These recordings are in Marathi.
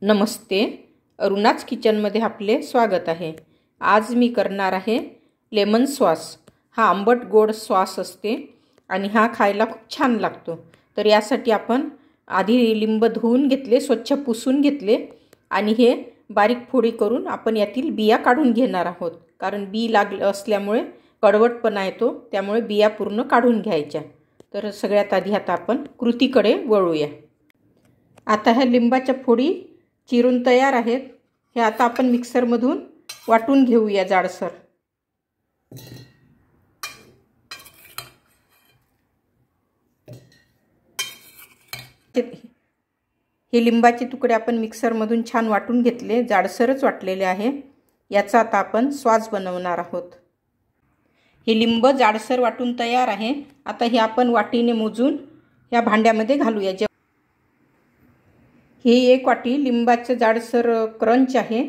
नमस्ते, अरुणाच किचनमध्ये आपले स्वागत आहे। आज मी करणार आहे लेमन सॉस। हा आंबट गोड सॉस असते आणि हा खायला खूप छान लागतो। तर यासाठी आपण आधी लिंब धुवून घेतले, स्वच्छ पुसून घेतले आणि हे बारीक फोडी करून आपण यातील बिया काढून घेणार आहोत। कारण बी लागले असल्यामुळे कडवटपणा येतो, त्यामुळे बिया पूर्ण काढून घ्यायच्या। तर सगळ्यात आधी आता आपण कृतीकडे वळूया। आता ह्या लिंबाच्या फोडी चिरून तयार आहेत। हे आता आपण मिक्सरमधून वाटून घेऊया जाडसर। हे लिंबाचे तुकडे आपण मिक्सरमधून छान वाटून घेतले, जाडसरच वाटलेले आहे। याचा आता आपण सॉस बनवणार आहोत। हे लिंब जाडसर वाटून तयार आहे। आता हे आपण वाटीने मोजून या भांड्यामध्ये घालूया। हे एक वाटी लिंबाचे जाडसर क्रंच आहे,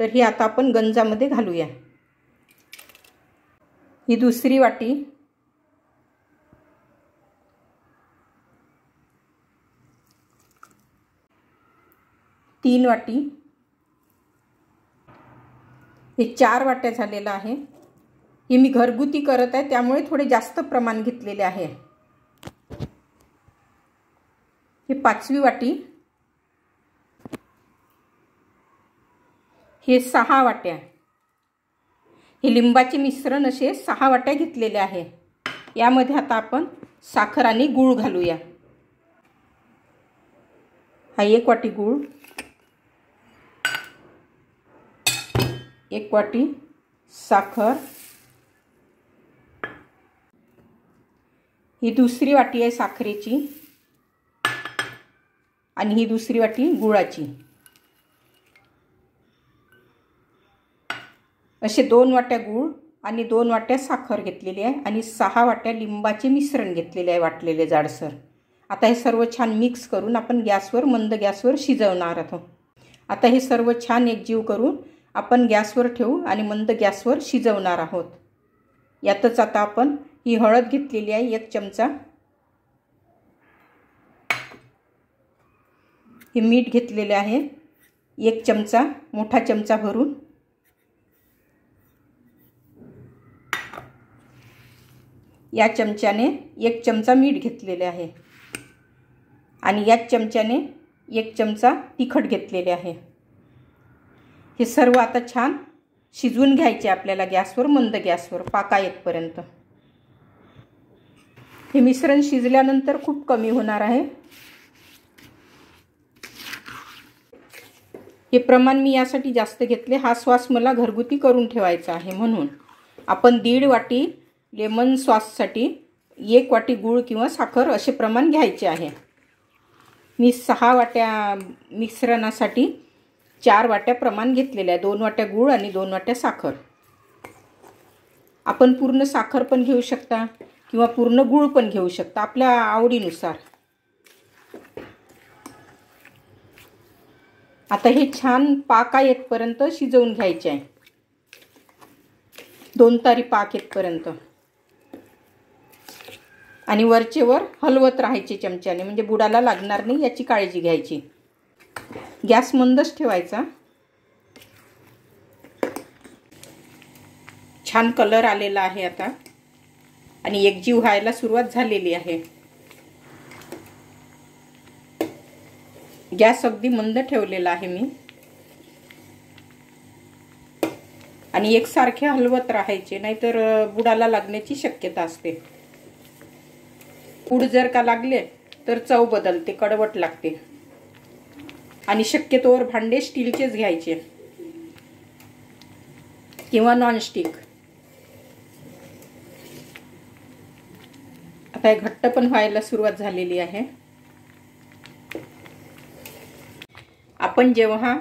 तर हे आता आपण गंजामध्ये घालूया। ही दुसरी वाटी, तीन वाटी, हे 4 वाट्या झालेला आहे। हे मी घरगुती करत आहे, त्यामुळे थोडे जास्त प्रमाण घेतलेले आहे। हे 5वी वाटी, हे 6 वाट्या। हे लिंबाचे मिश्रण असे 6 वाट्या घेतलेले आहे। यामध्ये आता आपण साखर आणि गूळ घालूया। हा 1 वाटी गूळ, 1 वाटी साखर, ही दुसरी वाटी आहे साखरेची आणि ही दुसरी वाटी गुळाची। असे 2 वाट्या गूळ आणि 2 वाट्या साखर घेतलेली आहे आणि 6 वाट्या लिंबाचे मिश्रण घेतलेले आहे वाटलेले जाडसर। आता हे सर्व छान मिक्स करून आपण गॅसवर, मंद गॅसवर शिजवणार आहोत। आता हे सर्व छान एकजीव करून आपण गॅसवर ठेवू आणि मंद गॅसवर शिजवणार आहोत। यातच आता आपण ही हळद घेतलेली आहे 1 चमचा, हे मीठ घेतलेले आहे 1 चमचा, मोठा चमचा भरून, या चमच्याने 1 चमचा मीठ घेतलेले आहे आणि याच चमच्याने 1 चमचा तिखट घेतलेले आहे। हे सर्व आता छान शिजवून घ्यायचे आपल्याला गॅसवर, मंद गॅसवर पाका येतपर्यंत। हे मिश्रण शिजल्यानंतर खूप कमी होणार आहे। हे प्रमाण मी यासाठी जास्त घेतले, हा सॉस मला घरगुती करून ठेवायचा आहे म्हणून। आपण 1.5 वाटी लेमन सॉससाठी 1 वाटी गूळ किंवा साखर असे प्रमाण घ्यायचे आहे। मी 6 वाट्या मिश्रणासाठी 4 वाट्या प्रमाण घेतलेले आहे, 2 वाट्या गूळ आणि 2 वाट्या साखर। आपण पूर्ण साखर पण घेऊ शकता किंवा पूर्ण गूळ पण घेऊ शकता, आपल्या आवडीनुसार। आता हे छान पाका येतपर्यंत शिजवून घ्यायचे आहे, 2 तारी पाक येतपर्यंत। आणि वरचे वर हलवत राहायचे चमच्याने, म्हणजे बुडाला लागणार नाही याची काळजी घ्यायची। गॅस मंदच ठेवायचा। छान कलर आलेला आहे आता आणि एकजीव व्हायला सुरुवात झालेली आहे। गॅस अगदी मंद ठेवलेला आहे मी आणि एकसारखे हलवत राहायचे, नाहीतर बुडाला लागण्याची शक्यता असते। बुड जर का लागले तर चव बदलते, कडवट लागते। आणि शक्यतोवर भांडे स्टीलचेच घ्यायचे किंवा नॉनस्टिक। आता हे घट्ट पण व्हायला सुरुवात झालेली आहे। आपण जेव्हा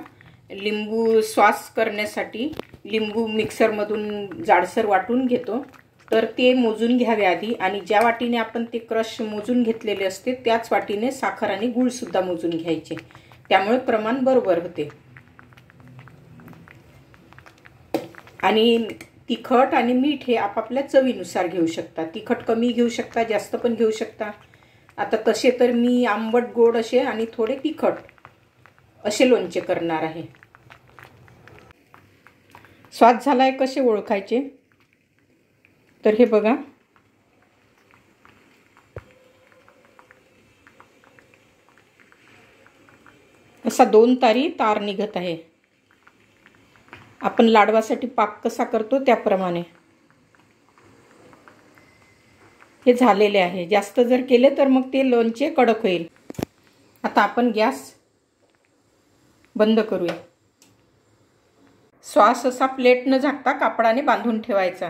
लिंबू सॉस करण्यासाठी लिंबू मिक्सरमधून जाडसर वाटून घेतो, तर ते मोजून घ्यावे आधी आणि ज्या वाटीने आपण ते क्रश मोजून घेतलेले असते त्याच वाटीने साखर आणि गूळ सुद्धा मोजून घ्यायचे, त्यामुळे प्रमाण बरोबर होते। आणि तिखट आणि मीठ हे आपापल्या चवीनुसार घेऊ शकता, तिखट कमी घेऊ शकता, जास्त पण घेऊ शकता। आता तसे तर मी आंबट गोड असे आणि थोडे तिखट असे लोणचे करणार आहे। स्वाद झालाय कसे ओळखायचे तर हे बघा, असा 2 तारी तार निघत आहे। आपण लाडवासाठी पाक कसा करतो त्याप्रमाणे हे झालेले आहे। जास्त जर केले तर मग ते लोणचे कडक होईल। आता आपण गॅस बंद करूया। सॉस असा प्लेट न झाकता कापडाने बांधून ठेवायचा,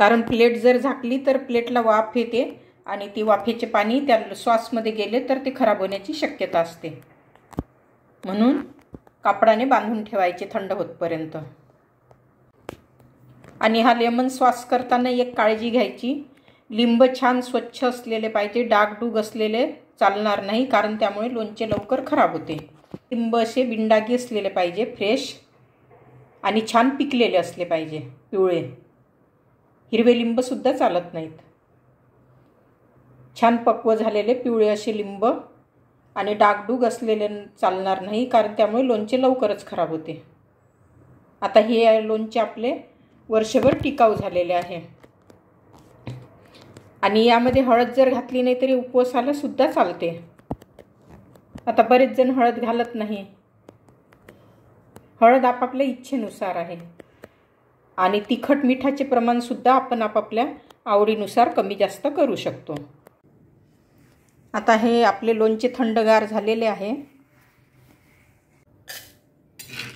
कारण प्लेट जर झाकली तर प्लेटला वाफ येते आणि ती वाफेचे पाणी त्या सॉसमध्ये गेले तर ते खराब होण्याची शक्यता असते। म्हणून कापडाने बांधून ठेवायचे थंड होतपर्यंत। आणि हा लेमन सॉस करताना एक काळजी घ्यायची, लिंब छान स्वच्छ असलेले पाहिजे, डागडूग असलेले चालणार नाही, कारण त्यामुळे लोणचे लवकर खराब होते। लिंब असे बिंडागी असलेले पाहिजे, फ्रेश आणि छान पिकलेले असले पाहिजे, पिवळे। हिरवे लिंब सुद्धा चालत नाहीत। छान पक्व झालेले पिवळे असे लिंब आणि डागडूग असलेले चालणार नाही, कारण त्यामुळे लोणचे लवकरच खराब होते। आता हे लोणचे आपले वर्षभर टिकाऊ झालेले आहे। आणि यामध्ये हळद जर घातली नाही तरी उपवासाला सुद्धा चालते। आता बरेच जण हळद घालत नाही। हळद आपापल्या इच्छेनुसार आहे आणि तिखट मिठाचे प्रमाण सुद्धा आपण आपापल्या आवडीनुसार कमी जास्त करू शकतो। आता हे आपले लोणचे थंडगार झालेले आहे।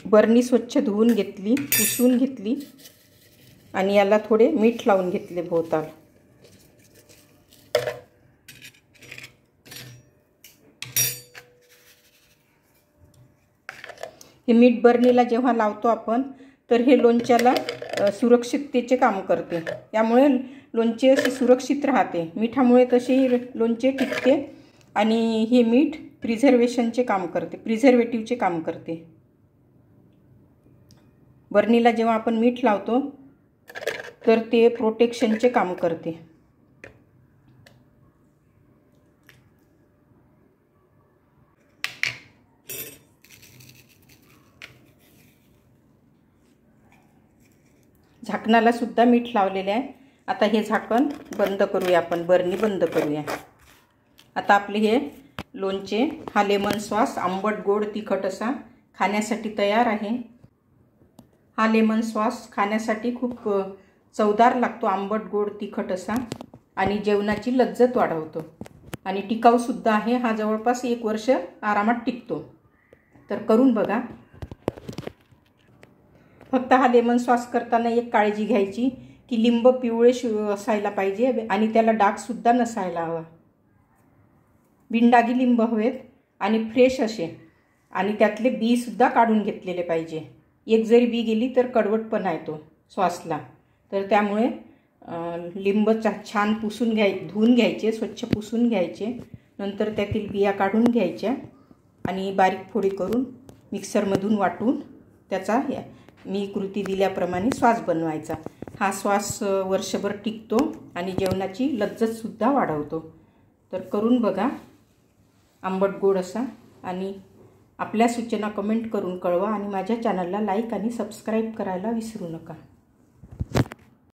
बरणी स्वच्छ धुवून घेतली, पुसून घेतली आणि याला थोडे मीठ लावून घेतले भोवताल। हे मीठ बरणीला जेव्हा लावतो आपण तर हे लोणच्याला सुरक्षिततेचे काम करते, त्यामुळे लोणचे असे सुरक्षित राहते। मिठामुळे तसे लोणचे टिकते आणि हे मीठ प्रिझर्वेशनचे काम करते, प्रिझर्वेटिव्हचे काम करते। बरणीला जेव्हा आपण मीठ लावतो तर ते प्रोटेक्शनचे काम करते। झाकणाला सुद्धा मीठ लावलेले आहे। आता हे झाकण बंद करूया, आपण बरणी बंद करूया। आता आपले हे लोणचे, हा लेमन सॉस आंबट गोड तिखट असा खाण्यासाठी तयार आहे। हा लेमन सॉस खाण्यासाठी खूप चवदार लागतो, आंबट गोड तिखट असा, आणि जेवणाची लज्जत वाढवतो आणि टिकाऊ सुद्धा आहे। हा जवळपास 1 वर्ष आरामात टिकतो, तर करून बघा। फक्त हा लेमन सॉस करताना एक काळजी घ्यायची की लिंब पिवळे असायला पाहिजे आणि त्याला डाग सुद्धा नसायला हवा। बिनडागी लिंब हवेत आणि फ्रेश असे, आणि त्यातले बी सुद्धा काढून घेतलेले पाहिजे। एक जरी बी गेली तर कडवटपणा येतो सॉसला, तर त्यामुळे लिंब छान पुसून धुवून घ्यायचे, स्वच्छ पुसून घ्यायचे, नंतर त्यातील बिया काढून घ्यायच्या आणि बारीक फोडी करून मिक्सरमधून वाटून त्याचा मी कृती दिल्याप्रमाणे सॉस बनवायचा। हा सॉस वर्षभर टिकतो आणि जेवणाची लज्जतसुद्धा वाढवतो, तर करून बघा आंबट गोड असा। आणि आपल्या सूचना कमेंट करून कळवा आणि माझ्या चॅनलला लाईक आणि सबस्क्राईब करायला विसरू नका।